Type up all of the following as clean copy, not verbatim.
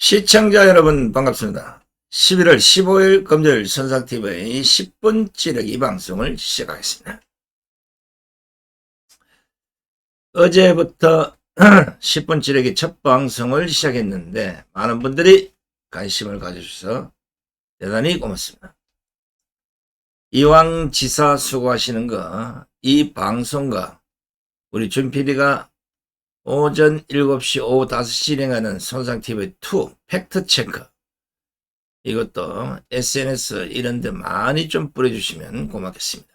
시청자 여러분 반갑습니다. 11월 15일 금요일 선상TV의 10분 찌르기 방송을 시작하겠습니다. 어제부터 10분 찌르기 첫 방송을 시작했는데 많은 분들이 관심을 가져주셔서 대단히 고맙습니다. 이왕 지사 수고하시는 거 이 방송과 우리 준 PD가 오전 7시 오후 5시 진행하는 손상TV2 팩트체크 이것도 SNS 이런 데 많이 좀 뿌려주시면 고맙겠습니다.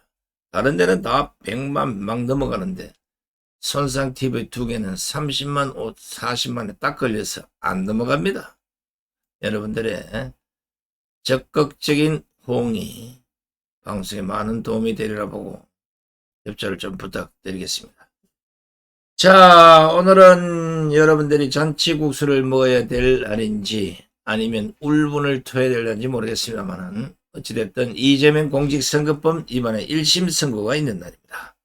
다른 데는 다 100만 막 넘어가는데 손상TV 2개는 30만 40만에 딱 걸려서 안 넘어갑니다. 여러분들의 적극적인 호응이 방송에 많은 도움이 되리라 보고 협조를 좀 부탁드리겠습니다. 자, 오늘은 여러분들이 잔치국수를 먹어야 될 날인지 아니면 울분을 토해야 될 날인지 모르겠습니다만 어찌됐든 이재명 공직선거법 이번에 1심 선고가 있는 날입니다.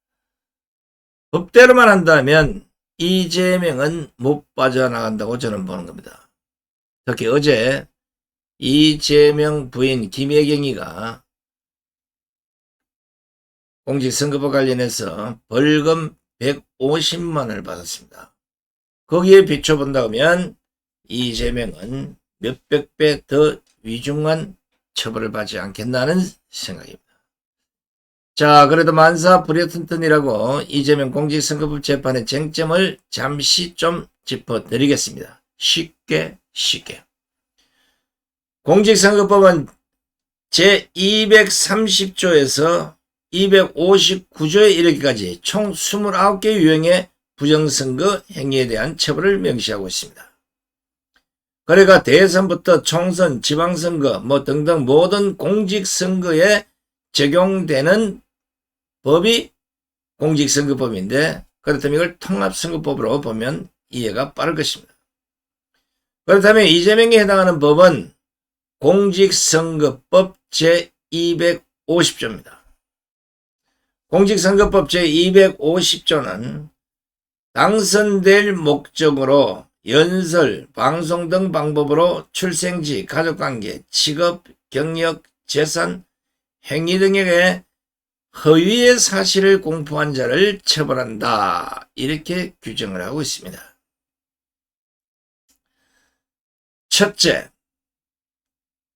법대로만 한다면 이재명은 못 빠져나간다고 저는 보는 겁니다. 특히 어제 이재명 부인 김혜경이가 공직선거법 관련해서 벌금 150만 원을 받았습니다. 거기에 비춰본다면 이재명은 몇백 배 더 위중한 처벌을 받지 않겠나는 생각입니다. 자, 그래도 만사 불여튼튼이라고 이재명 공직선거법 재판의 쟁점을 잠시 좀 짚어드리겠습니다. 쉽게. 공직선거법은 제230조에서 259조에 이르기까지 총 29개 유형의 부정선거 행위에 대한 처벌을 명시하고 있습니다. 그러니까 대선부터 총선, 지방선거 등등 모든 공직선거에 적용되는 법이 공직선거법인데 그렇다면 이걸 통합선거법으로 보면 이해가 빠를 것입니다. 그렇다면 이재명에 해당하는 법은 공직선거법 제250조입니다. 공직선거법 제250조는 당선될 목적으로 연설, 방송 등 방법으로 출생지, 가족관계, 직업, 경력, 재산, 행위 등에게 허위의 사실을 공표한 자를 처벌한다. 이렇게 규정을 하고 있습니다. 첫째,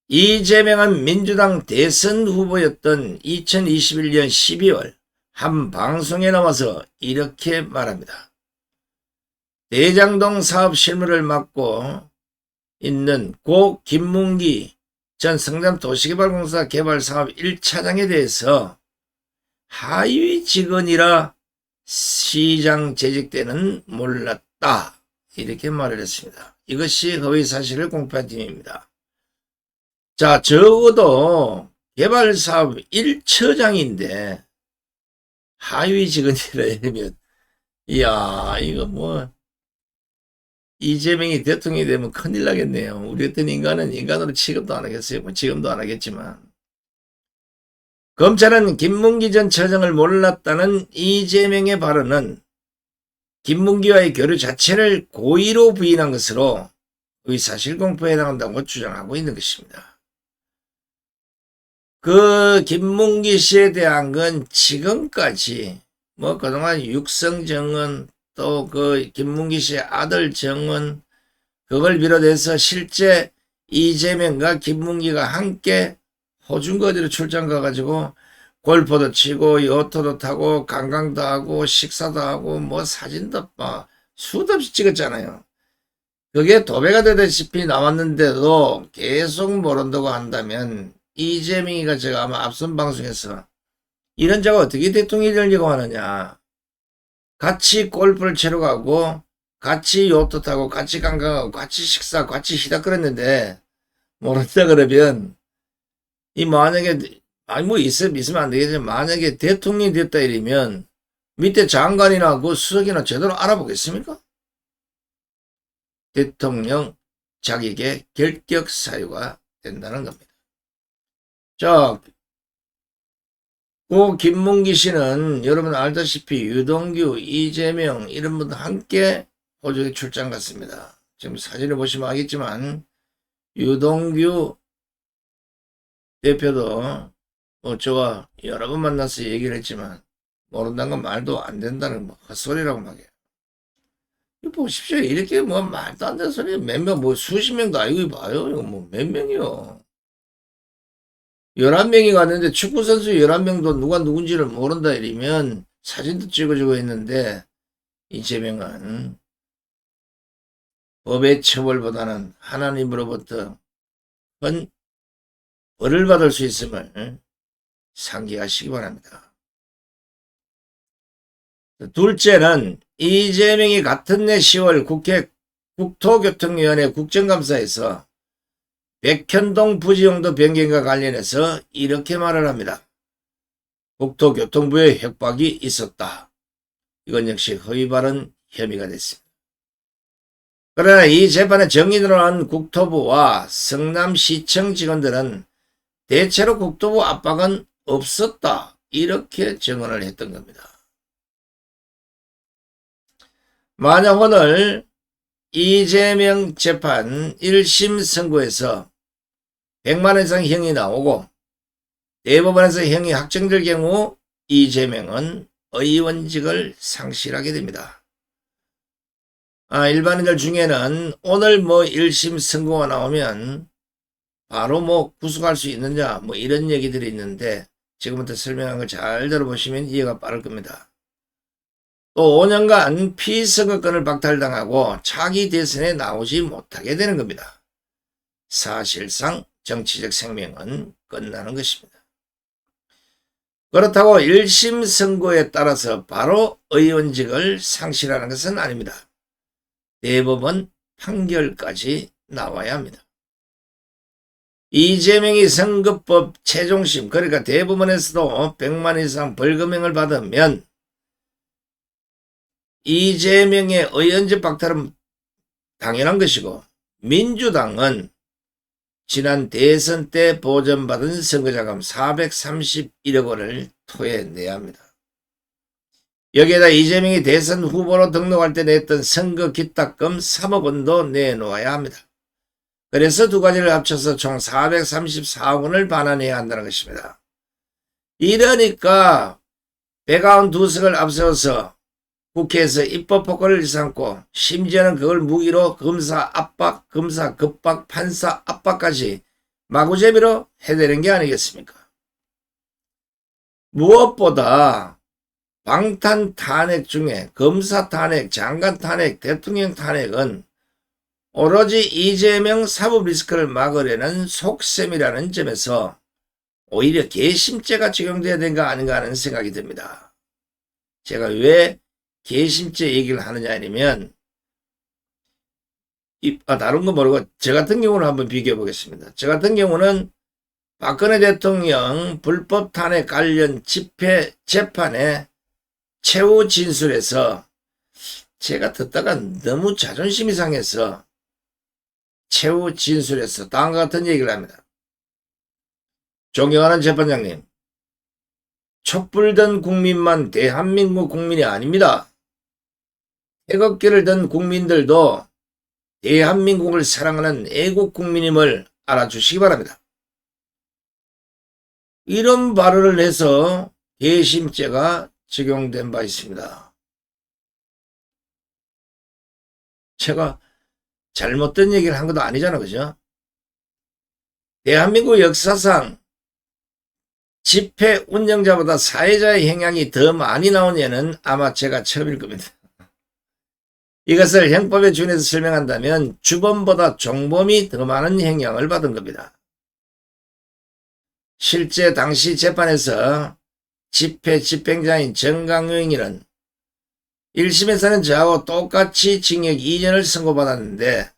이재명은 민주당 대선 후보였던 2021년 12월 한 방송에 나와서 이렇게 말합니다. 대장동 사업 실무를 맡고 있는 고 김문기 전 성남도시개발공사 개발사업 1차장에 대해서 하위 직원이라 시장 재직 때는 몰랐다. 이렇게 말을 했습니다. 이것이 허위사실을 공표한 팀입니다. 자, 적어도 개발사업 1처장인데 하위 직원이라 이러면 이야 이거 이재명이 대통령이 되면 큰일 나겠네요. 우리 같은 인간은 인간으로 취급도 안 하겠어요. 지금도 안 하겠지만 검찰은 김문기 전 처장을 몰랐다는 이재명의 발언은 김문기와의 교류 자체를 고의로 부인한 것으로 의사실 공표에 해당한다고 주장하고 있는 것입니다. 그 김문기 씨에 대한 건 지금까지 그동안 육성 정은 또 그 김문기 씨의 아들 정은 그걸 비롯해서 실제 이재명과 김문기가 함께 호중거 어디로 출장 가가지고 골프도 치고 요트도 타고 관광도 하고 식사도 하고 사진도 수도 없이 찍었잖아요. 그게 도배가 되다시피 나왔는데도 계속 모른다고 한다면 이재명이가 제가 아마 앞선 방송에서 이런 자가 어떻게 대통령이 되려고 하느냐. 같이 골프를 치러 가고 같이 요트 타고 같이 관광하고 같이 식사 같이 히닥거렸는데 모른다 그러면 이 만약에 있으면 안 되겠지만 만약에 대통령이 됐다 이러면 밑에 장관이나 그 수석이나 제대로 알아보겠습니까? 대통령 자격의 결격 사유가 된다는 겁니다. 자, 고 김문기 씨는 여러분 알다시피 유동규, 이재명 이런 분들 함께 호주에 출장 갔습니다. 지금 사진을 보시면 알겠지만 유동규 대표도 저와 여러 번 만나서 얘기를 했지만 모른다는 건 말도 안 된다는 헛소리라고 말이에요. 이거 보십시오. 이렇게 말도 안 되는 소리 몇 명, 수십 명도 아니고 봐요. 이거 몇 명이요. 11명이 갔는데 축구선수 11명도 누가 누군지를 모른다 이러면 사진도 찍어주고 했는데 이재명은 법의 처벌보다는 하나님으로부터 큰 벌을 받을 수 있음을 상기하시기 바랍니다. 둘째는 이재명이 같은 해 10월 국회 국토교통위원회 국정감사에서 백현동 부지용도 변경과 관련해서 이렇게 말을 합니다. 국토교통부의 협박이 있었다. 이건 역시 허위 발언 혐의가 됐습니다. 그러나 이 재판의 정인으로 한 국토부와 성남시청 직원들은 대체로 국토부 압박은 없었다. 이렇게 증언을 했던 겁니다. 만약 오늘 이재명 재판 1심 선고에서 100만 원 이상 형이 나오고 대법원에서 형이 확정될 경우 이재명은 의원직을 상실하게 됩니다. 일반인들 중에는 오늘 1심 선고가 나오면 바로 구속할 수 있느냐 이런 얘기들이 있는데 지금부터 설명한 걸 잘 들어보시면 이해가 빠를 겁니다. 또 5년간 피선거권을 박탈당하고 차기 대선에 나오지 못하게 되는 겁니다. 사실상 정치적 생명은 끝나는 것입니다. 그렇다고 1심 선고에 따라서 바로 의원직을 상실하는 것은 아닙니다. 대법원 판결까지 나와야 합니다. 이재명이 선거법 최종심 그러니까 대법원에서도 100만 원 이상 벌금형을 받으면 이재명의 의원직 박탈은 당연한 것이고 민주당은 지난 대선 때 보전받은 선거자금 431억 원을 토해내야 합니다. 여기에다 이재명이 대선 후보로 등록할 때 냈던 선거 기탁금 3억 원도 내놓아야 합니다. 그래서 두 가지를 합쳐서 총 434억 원을 반환해야 한다는 것입니다. 이러니까 192석을 앞세워서 국회에서 입법 폭언을 일삼고 심지어는 그걸 무기로 검사 압박, 검사 급박, 판사 압박까지 마구제비로 해대는 게 아니겠습니까? 무엇보다 방탄 탄핵 중에 검사 탄핵, 장관 탄핵, 대통령 탄핵은 오로지 이재명 사법 리스크를 막으려는 속셈이라는 점에서 오히려 개심죄가 적용돼야 되는가 아닌가 하는 생각이 듭니다. 제가 왜 개심죄 얘기를 하느냐 아니면 다른 거 모르고 저 같은 경우는 한번 비교해 보겠습니다. 저 같은 경우는 박근혜 대통령 불법 탄핵 관련 집회 재판에 최후 진술에서 제가 듣다가 너무 자존심이 상해서 최후 진술에서 다음과 같은 얘기를 합니다. 존경하는 재판장님, 촛불 든 국민만 대한민국 국민이 아닙니다. 태극기를 든 국민들도 대한민국을 사랑하는 애국 국민임을 알아주시기 바랍니다. 이런 발언을 해서 개심죄가 적용된 바 있습니다. 제가 잘못된 얘기를 한 것도 아니잖아, 그죠? 대한민국 역사상 집회 운영자보다 사회자의 행향이 더 많이 나온 예는 아마 제가 처음일 겁니다. 이것을 형법에 준해서 설명한다면 주범보다 종범이 더 많은 형량을 받은 겁니다. 실제 당시 재판에서 집회 집행자인 정강용이는 1심에서는 저하고 똑같이 징역 2년을 선고받았는데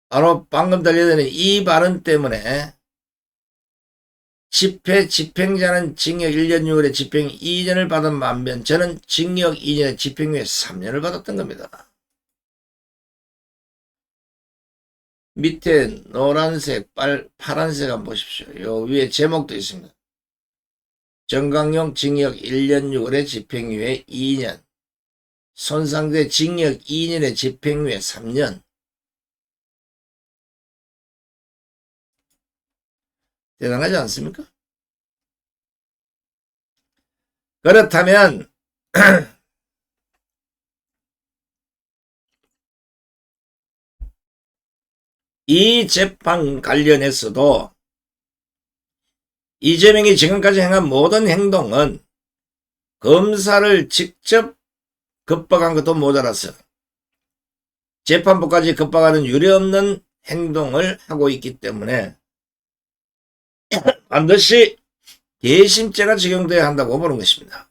바로 방금 들려드린 이 발언 때문에 집회 집행자는 징역 1년 6월에 집행 2년을 받은 반면 저는 징역 2년에 집행유예 3년을 받았던 겁니다. 밑에 노란색, 파란색 한번 보십시오. 요 위에 제목도 있습니다. 정강용 징역 1년 6월에 집행유예 2년, 손상대 징역 2년에 집행유예 3년. 대단하지 않습니까? 그렇다면 이 재판 관련해서도 이재명이 지금까지 행한 모든 행동은 검사를 직접 겁박한 것도 모자라서 재판부까지 겁박하는 유례없는 행동을 하고 있기 때문에 반드시 개심죄가 적용돼야 한다고 보는 것입니다.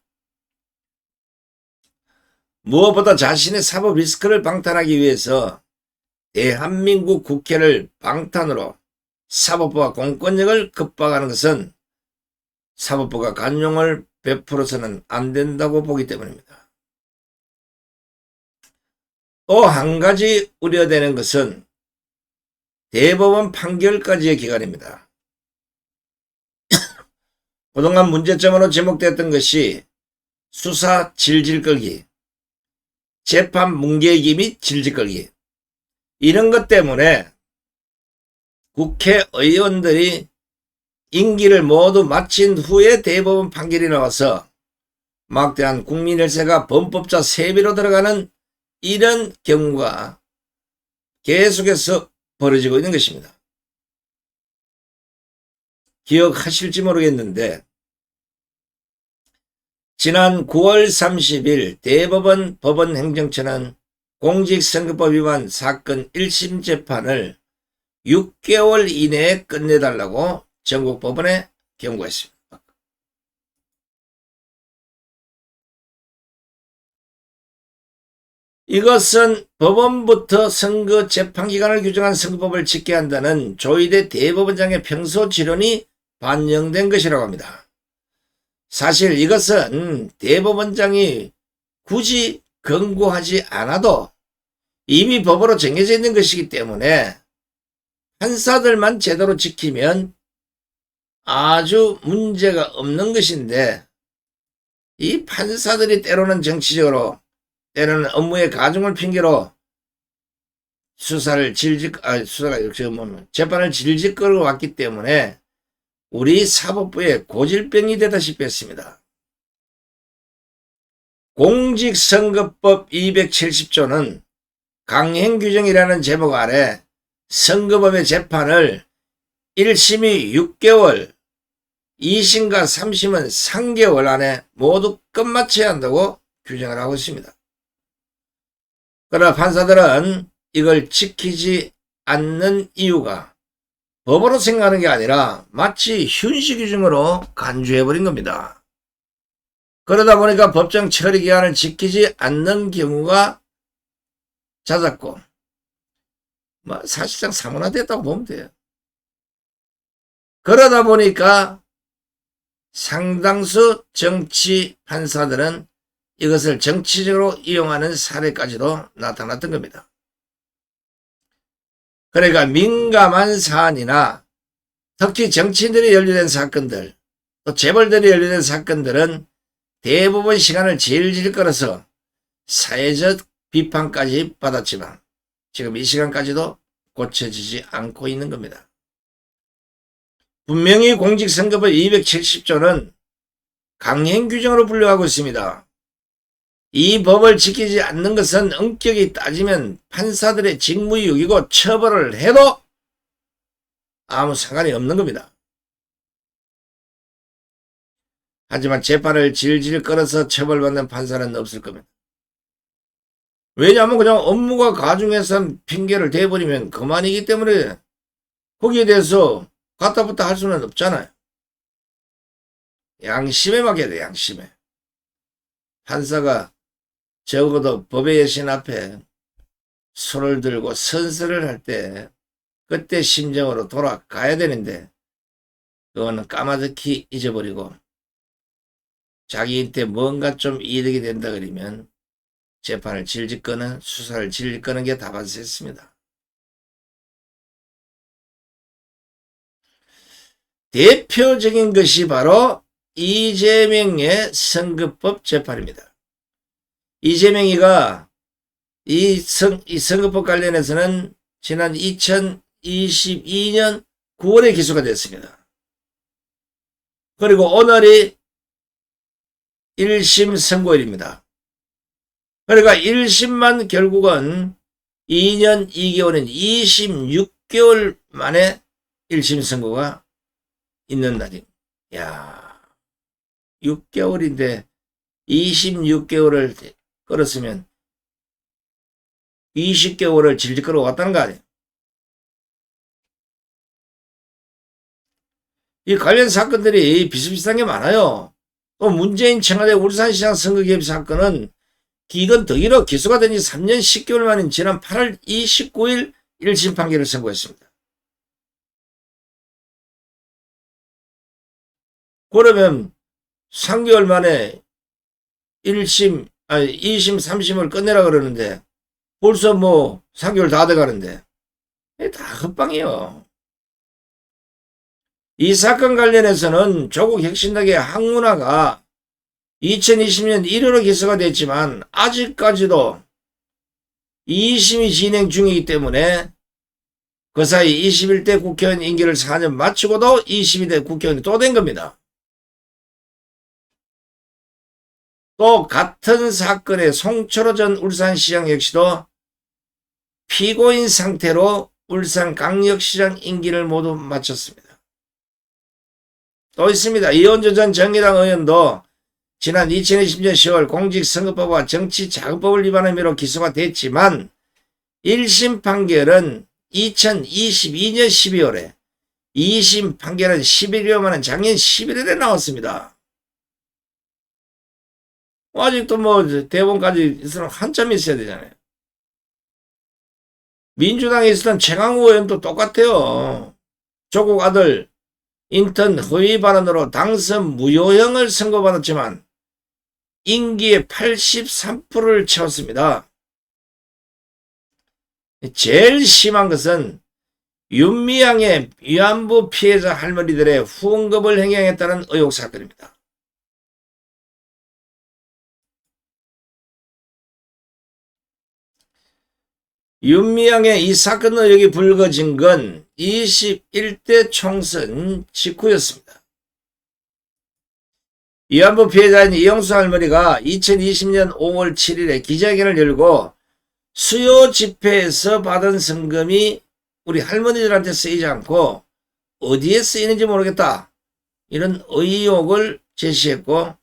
무엇보다 자신의 사법 리스크를 방탄하기 위해서 대한민국 국회를 방탄으로 사법부와 공권력을 겁박하는 것은 사법부가 관용을 베풀어서는 안 된다고 보기 때문입니다. 또 한 가지 우려되는 것은 대법원 판결까지의 기간입니다. 그동안 문제점으로 지목됐던 것이 수사 질질 끌기, 재판 뭉개기 및 질질 끌기, 이런 것 때문에 국회의원들이 임기를 모두 마친 후에 대법원 판결이 나와서 막대한 국민 혈세가 범법자 세비로 들어가는 이런 경우가 계속해서 벌어지고 있는 것입니다. 기억하실지 모르겠는데 지난 9월 30일 대법원 법원행정처는 공직선거법 위반 사건 1심 재판을 6개월 이내에 끝내달라고 전국법원에 경고했습니다. 이것은 법원부터 선거 재판기간을 규정한 선거법을 지켜야 한다는 조희대 대법원장의 평소 지론이 반영된 것이라고 합니다. 사실 이것은 대법원장이 굳이 권고하지 않아도 이미 법으로 정해져 있는 것이기 때문에 판사들만 제대로 지키면 아주 문제가 없는 것인데 이 판사들이 때로는 정치적으로 때로는 업무의 가중을 핑계로 재판을 질질 끌고 왔기 때문에 우리 사법부에 고질병이 되다시피 했습니다. 공직선거법 270조는 강행규정이라는 제목 아래 선거법의 재판을 1심이 6개월, 2심과 3심은 3개월 안에 모두 끝마쳐야 한다고 규정을 하고 있습니다. 그러나 판사들은 이걸 지키지 않는 이유가 법으로 생각하는 게 아니라 마치 훈시규정으로 간주해버린 겁니다. 그러다 보니까 법정 처리기한을 지키지 않는 경우가 잦았고 사실상 사문화됐다고 보면 돼요. 그러다 보니까 상당수 정치 판사들은 이것을 정치적으로 이용하는 사례까지도 나타났던 겁니다. 그러니까 민감한 사안이나 특히 정치인들이 연루된 사건들, 또 재벌들이 연루된 사건들은 대부분 시간을 질질 끌어서 사회적 비판까지 받았지만 지금 이 시간까지도 고쳐지지 않고 있는 겁니다. 분명히 공직선거법 270조는 강행규정으로 분류하고 있습니다. 이 법을 지키지 않는 것은 엄격히 따지면 판사들의 직무유기고 처벌을 해도 아무 상관이 없는 겁니다. 하지만 재판을 질질 끌어서 처벌받는 판사는 없을 겁니다. 왜냐하면 그냥 업무가 가중해서 핑계를 대버리면 그만이기 때문에 거기에 대해서 갖다붙다 할 수는 없잖아요. 양심에 맡겨야 돼, 양심에. 판사가 적어도 법의 여신 앞에 손을 들고 선서를 할 때 그때 심정으로 돌아가야 되는데 그거는 까마득히 잊어버리고 자기한테 뭔가 좀 이득이 된다 그러면 재판을 질질 끄는, 수사를 질질 끄는 게 다반사였습니다. 대표적인 것이 바로 이재명의 선거법 재판입니다. 이재명이가 이 선거법 관련해서는 지난 2022년 9월에 기소가 됐습니다. 그리고 오늘이 1심 선고일입니다. 그러니까 1심만 결국은 2년 2개월인 26개월 만에 1심 선고가 있는 날입니다. 야, 6개월인데 26개월을 끌었으면 20개월을 질질 끌어왔다는 거 아니에요. 이 관련 사건들이 비슷비슷한 게 많아요. 또 문재인 청와대 울산시장 선거 개입 사건은 기간 더 길어 기소가 된 지 3년 10개월 만인 지난 8월 29일 1심 판결을 선고했습니다. 그러면 3개월 만에 2심, 3심을 끝내라 그러는데 벌써 뭐 3개월 다 돼가는데 다 헛방이에요. 이 사건 관련해서는 조국 혁신당의 황운하가 2020년 1월에 기소가 됐지만 아직까지도 2심이 진행 중이기 때문에 그 사이 21대 국회의원 임기를 4년 마치고도 22대 국회의원이 또 된 겁니다. 또 같은 사건의 송철호 전 울산시장 역시도 피고인 상태로 울산광역시장 임기를 모두 마쳤습니다. 또 있습니다. 이원주 전 정의당 의원도 지난 2020년 10월 공직선거법과 정치자금법을 위반한 혐의로 기소가 됐지만 1심 판결은 2022년 12월에 2심 판결은 11여 만은 작년 11월에 나왔습니다. 아직도 뭐 대법원까지 있으면 한참 있어야 되잖아요. 민주당에 있었던 최강욱 의원도 똑같아요. 조국 아들 인턴 허위 발언으로 당선 무효형을 선고받았지만 임기의 83%를 채웠습니다. 제일 심한 것은 윤미향의 위안부 피해자 할머니들의 후원금을 횡령했다는 의혹 사건입니다. 윤미향의 이 사건 의혹이 불거진 건 21대 총선 직후였습니다. 위안부 피해자인 이영수 할머니가 2020년 5월 7일에 기자회견을 열고 수요 집회에서 받은 성금이 우리 할머니들한테 쓰이지 않고 어디에 쓰이는지 모르겠다. 이런 의혹을 제시했고,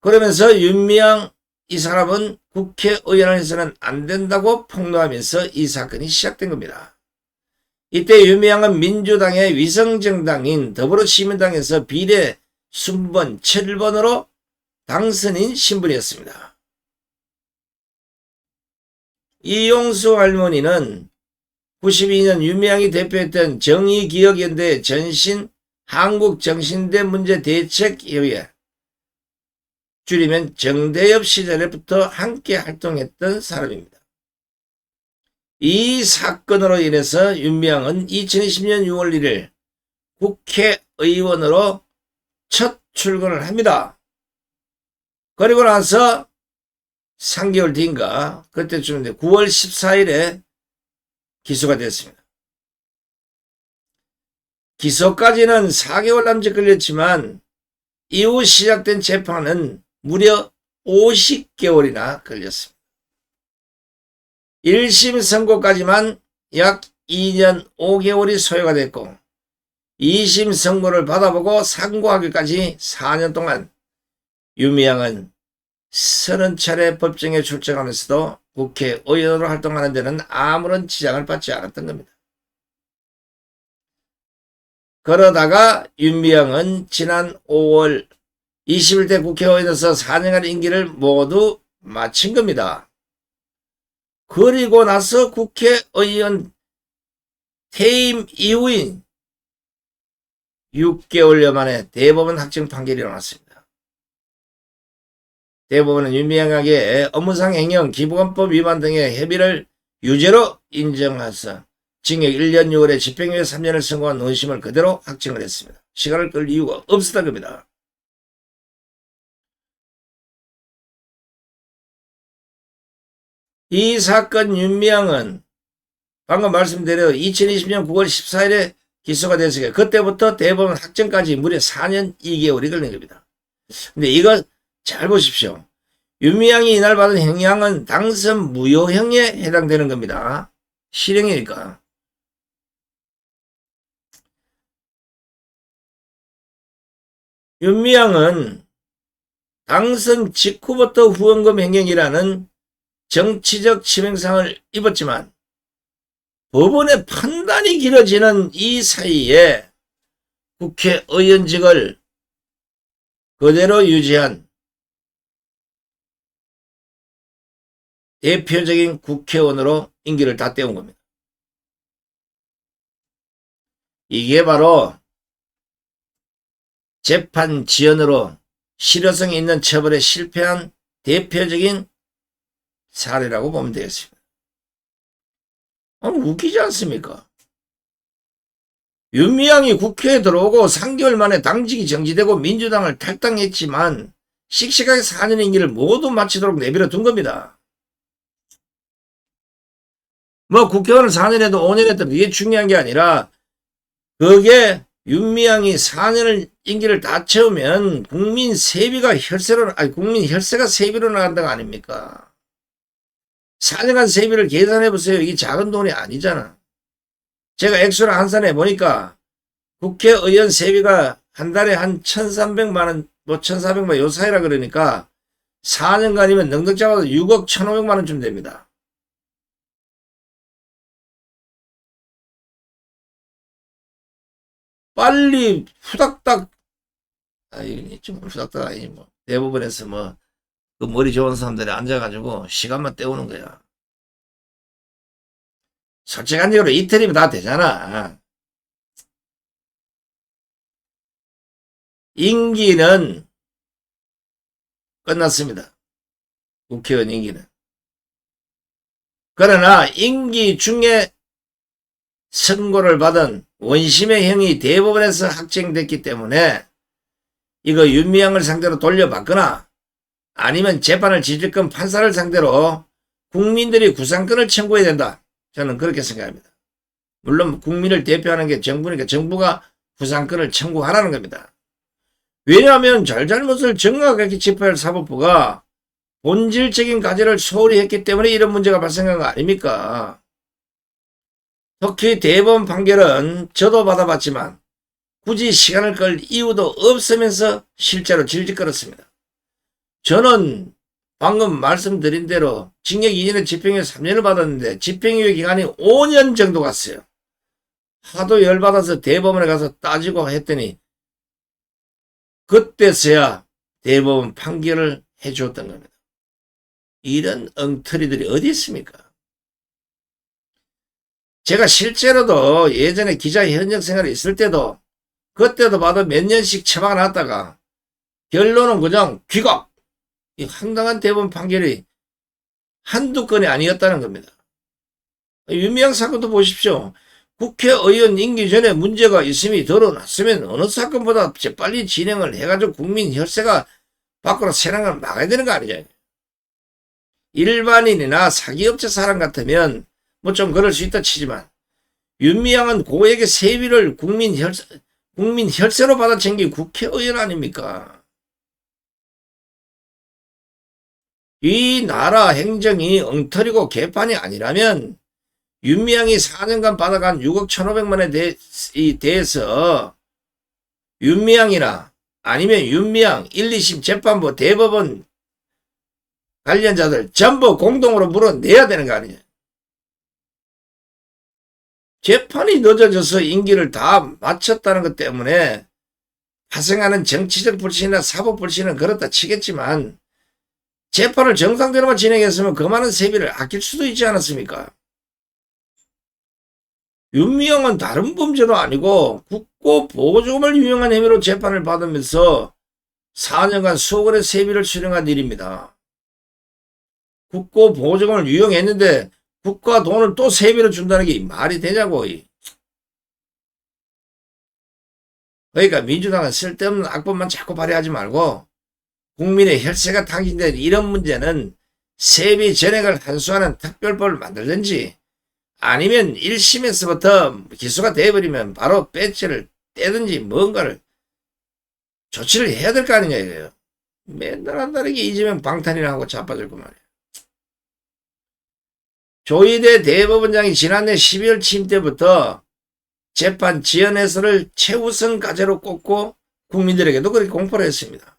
그러면서 윤미향 이 사람은 국회의원을 해서는 안 된다고 폭로하면서 이 사건이 시작된 겁니다. 이때 윤미향은 민주당의 위성정당인 더불어시민당에서 비례 순번 7번으로 당선인 신분이었습니다. 이용수 할머니는 92년 윤미향이 대표했던 정의기억연대 전신 한국정신대문제대책협의회, 줄이면 정대협 시절에부터 함께 활동했던 사람입니다. 이 사건으로 인해서 윤미향은 2020년 6월 1일 국회의원으로 첫 출근을 합니다. 그리고 나서 3개월 뒤인가 그때쯤인데 9월 14일에 기소가 됐습니다. 기소까지는 4개월 남짓 걸렸지만 이후 시작된 재판은 무려 50개월이나 걸렸습니다. 1심 선고까지만 약 2년 5개월이 소요가 됐고 2심 선고를 받아보고 상고하기까지 4년 동안 윤미향은 30차례 법정에 출정하면서도 국회의원으로 활동하는 데는 아무런 지장을 받지 않았던 겁니다. 그러다가 윤미향은 지난 5월 21대 국회의원에서 4년간 임기를 모두 마친 겁니다. 그리고 나서 국회의원 퇴임 이후인 6개월여 만에 대법원 확정 판결이 나왔습니다. 대법원은 윤미향에게 업무상 행령, 기부관법 위반 등의 혐의를 유죄로 인정해서 징역 1년 6월에 집행유예 3년을 선고한 원심을 그대로 확정을 했습니다. 시간을 끌 이유가 없었던 겁니다. 이 사건 윤미향은 방금 말씀드린 2020년 9월 14일에 기소가 됐으니까 그때부터 대법원 확정까지 무려 4년 2개월이 걸린 겁니다. 근데 이거 잘 보십시오. 윤미향이 이날 받은 형량은 당선 무효형에 해당되는 겁니다. 실형이니까. 윤미향은 당선 직후부터 후원금 횡령이라는 정치적 치명상을 입었지만 법원의 판단이 길어지는 이 사이에 국회의원직을 그대로 유지한 대표적인 국회의원으로 임기를 다 때운 겁니다. 이게 바로 재판 지연으로 실효성이 있는 처벌에 실패한 대표적인 사례라고 보면 되겠습니다. 웃기지 않습니까? 윤미향이 국회에 들어오고 3개월 만에 당직이 정지되고 민주당을 탈당했지만 씩씩하게 4년 임기를 모두 마치도록 내버려 둔 겁니다. 뭐 국회의원을 4년 해도 5년 했던 이게 중요한 게 아니라 그게 윤미향이 4년을 임기를 다 채우면 국민 세비가 국민 혈세가 세비로 나간다가 아닙니까? 4년간 세비를 계산해 보세요. 이게 작은 돈이 아니잖아. 제가 액수를 환산해 보니까 국회의원 세비가 한 달에 한 1,300만원, 1,400만원 요 사이라 그러니까 4년간이면 넉넉 잡아도 6억 1,500만원쯤 됩니다. 빨리 후닥닥, 좀 후닥닥 아니, 뭐, 대부분에서 뭐, 그 머리 좋은 사람들이 앉아가지고 시간만 때우는 거야. 솔직한 얘기로 이틀이면 다 되잖아. 임기는 끝났습니다. 국회의원 임기는. 그러나 임기 중에 선고를 받은 원심의 형이 대법원에서 확정됐기 때문에 이거 윤미향을 상대로 돌려받거나 아니면 재판을 지질건 판사를 상대로 국민들이 구상권을 청구해야 된다. 저는 그렇게 생각합니다. 물론 국민을 대표하는 게 정부니까 정부가 구상권을 청구하라는 겁니다. 왜냐하면 잘잘못을 정확하게 짚어야 할 사법부가 본질적인 과제를 소홀히 했기 때문에 이런 문제가 발생한 거 아닙니까? 특히 대법원 판결은 저도 받아봤지만 굳이 시간을 끌 이유도 없으면서 실제로 질질 끌었습니다. 저는 방금 말씀드린 대로 징역 2년에 집행유예 3년을 받았는데 집행유예 기간이 5년 정도 갔어요. 하도 열받아서 대법원에 가서 따지고 했더니 그때서야 대법원 판결을 해주었던 겁니다. 이런 엉터리들이 어디 있습니까? 제가 실제로도 예전에 기자 현역 생활에 있을 때도 그때도 봐도 몇 년씩 처박아 놨다가 결론은 그냥 귀각! 이 황당한 대법원 판결이 한두 건이 아니었다는 겁니다. 윤미향 사건도 보십시오. 국회의원 임기 전에 문제가 있음이 드러났으면 어느 사건보다 재빨리 진행을 해가지고 국민 혈세가 밖으로 새는 걸 막아야 되는 거 아니냐. 일반인이나 사기업체 사람 같으면 뭐 좀 그럴 수 있다 치지만 윤미향은 고액의 세비를 국민 혈세로 받아 챙긴 국회의원 아닙니까? 이 나라 행정이 엉터리고 개판이 아니라면 윤미향이 4년간 받아간 6억 1,500만원에 대해서 윤미향이나 아니면 윤미향 1, 2심 재판부 대법원 관련자들 전부 공동으로 물어내야 되는 거 아니냐. 재판이 늦어져서 임기를 다 마쳤다는 것 때문에 발생하는 정치적 불신이나 사법 불신은 그렇다 치겠지만 재판을 정상대로만 진행했으면 그 많은 세비를 아낄 수도 있지 않았습니까? 윤미향은 다른 범죄도 아니고 국고보조금을 유용한 혐의로 재판을 받으면서 4년간 수억 원의 세비를 수령한 일입니다. 국고보조금을 유용했는데 국가 돈을 또 세비로 준다는 게 말이 되냐고. 그러니까 민주당은 쓸데없는 악법만 자꾸 발휘하지 말고 국민의 혈세가 탕진된 이런 문제는 세비 전액을 한수하는 특별법을 만들든지 아니면 1심에서부터 기소가 돼버리면 바로 배지를 떼든지 뭔가를 조치를 해야 될 거 아니냐 이거예요. 맨날 한다르게 이재명 방탄이라 하고 자빠질 거 말이에요. 조희대 대법원장이 지난해 12월 취임 때부터 재판 지연 해소를 최우선 과제로 꼽고 국민들에게도 그렇게 공포를 했습니다.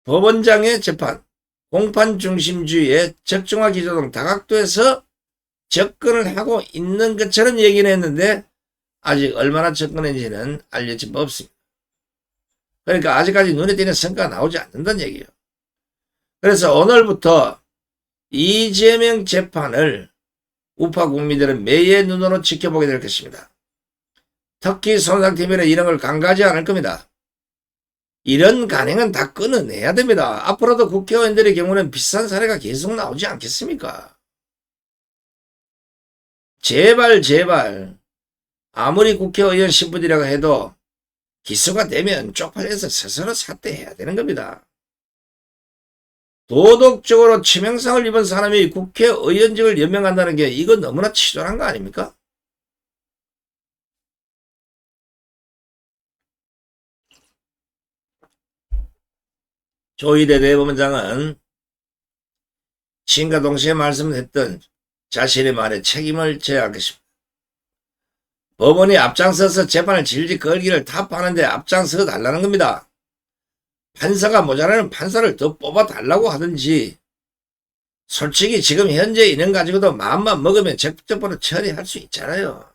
법원장의 재판, 공판 중심주의의 적정화 기조 등 다각도에서 접근을 하고 있는 것처럼 얘기는 했는데 아직 얼마나 접근했는지는 알려진 바 없습니다. 그러니까 아직까지 눈에 띄는 성과가 나오지 않는다는 얘기예요. 그래서 오늘부터 이재명 재판을 우파 국민들은 매의 눈으로 지켜보게 될 것입니다. 특히 손상TV는 이런 걸 간과하지 않을 겁니다. 이런 간행은 다 끊어내야 됩니다. 앞으로도 국회의원들의 경우는 비슷한 사례가 계속 나오지 않겠습니까? 제발 아무리 국회의원 신분이라고 해도 기소가 되면 쪽팔려서 스스로 사퇴해야 되는 겁니다. 도덕적으로 치명상을 입은 사람이 국회의원직을 연명한다는 게 이거 너무나 치졸한 거 아닙니까? 조희대 대법원장은 시인과 동시에 말씀했던 자신의 말에 책임을 져야 하겠습니다. 법원이 앞장서서 재판을 질질 끌기를 타파하는데 앞장서 달라는 겁니다. 판사가 모자라는 판사를 더 뽑아달라고 하든지 솔직히 지금 현재 인원 가지고도 마음만 먹으면 적법적으로 처리할 수 있잖아요.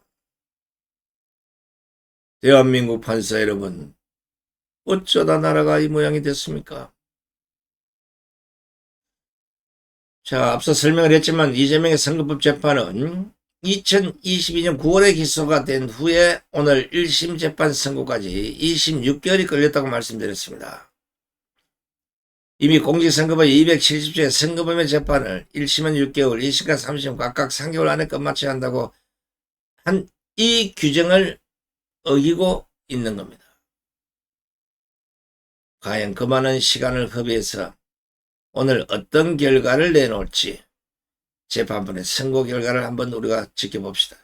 대한민국 판사 여러분, 어쩌다 나라가 이 모양이 됐습니까? 자, 앞서 설명을 했지만 이재명의 선거법 재판은 2022년 9월에 기소가 된 후에 오늘 1심 재판 선고까지 26개월이 걸렸다고 말씀드렸습니다. 이미 공직선거법 270조의 선거법의 재판을 1심은 6개월, 2심과 3심 각각 3개월 안에 끝마쳐야 한다고 한 이 규정을 어기고 있는 겁니다. 과연 그 많은 시간을 허비해서 오늘 어떤 결과를 내놓을지 재판부의 선고 결과를 한번 우리가 지켜봅시다.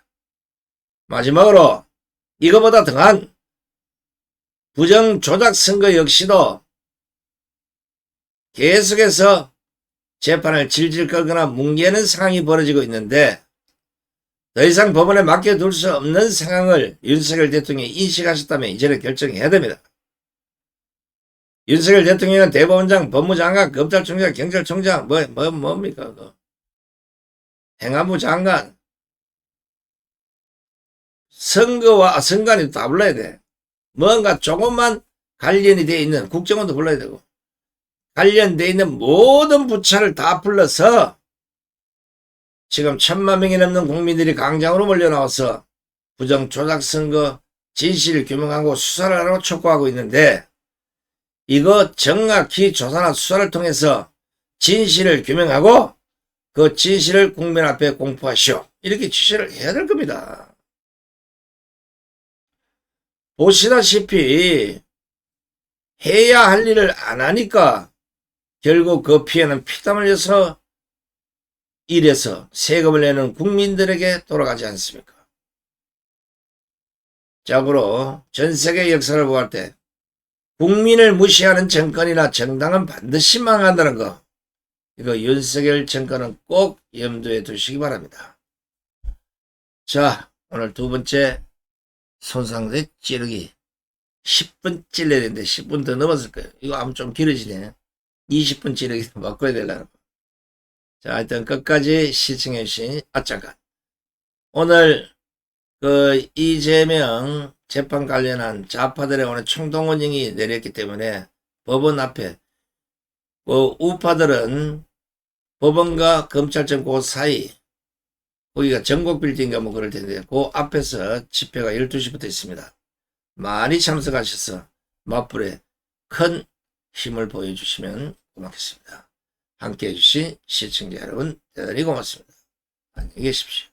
마지막으로 이거보다 더한 부정조작 선거 역시도 계속해서 재판을 질질 끌거나 뭉개는 상황이 벌어지고 있는데 더 이상 법원에 맡겨둘 수 없는 상황을 윤석열 대통령이 인식하셨다면 이제는 결정해야 됩니다. 윤석열 대통령은 대법원장, 법무장관, 검찰총장, 경찰총장 뭡니까 그거. 행안부 장관 선관위도 다 불러야 돼. 뭔가 조금만 관련이 되어 있는 국정원도 불러야 되고 관련되어 있는 모든 부처를 다 불러서 지금 1000만 명이 넘는 국민들이 광장으로 몰려나와서 부정조작선거 진실을 규명하고 수사를 하라고 촉구하고 있는데 이거 정확히 조사나 수사를 통해서 진실을 규명하고 그 진실을 국민 앞에 공포하시오. 이렇게 지시를 해야 될 겁니다. 보시다시피 해야 할 일을 안 하니까 결국 그 피해는 피땀 흘려서 일해서 세금을 내는 국민들에게 돌아가지 않습니까? 자고로 전 세계 역사를 보할 때 국민을 무시하는 정권이나 정당은 반드시 망한다는 거, 이거 윤석열 정권은 꼭 염두에 두시기 바랍니다. 자, 오늘 두 번째 손상대 찌르기 10분 찔러야 되는데 10분 더 넘었을 거예요. 이거 아무 좀 길어지네. 20분 찌르기 바꿔야 되려나. 자, 하여튼 끝까지 시청해주신 잠깐. 오늘 그 이재명 재판 관련한 좌파들의 오늘 총동원령이 내렸기 때문에 법원 앞에 그 우파들은 법원과 검찰청 그 사이 거기가 전국빌딩인가 뭐 그럴 텐데 그 앞에서 집회가 12시부터 있습니다. 많이 참석하셔서 맞불에 큰 힘을 보여주시면 고맙겠습니다. 함께해 주신 시청자 여러분 대단히 고맙습니다. 안녕히 계십시오.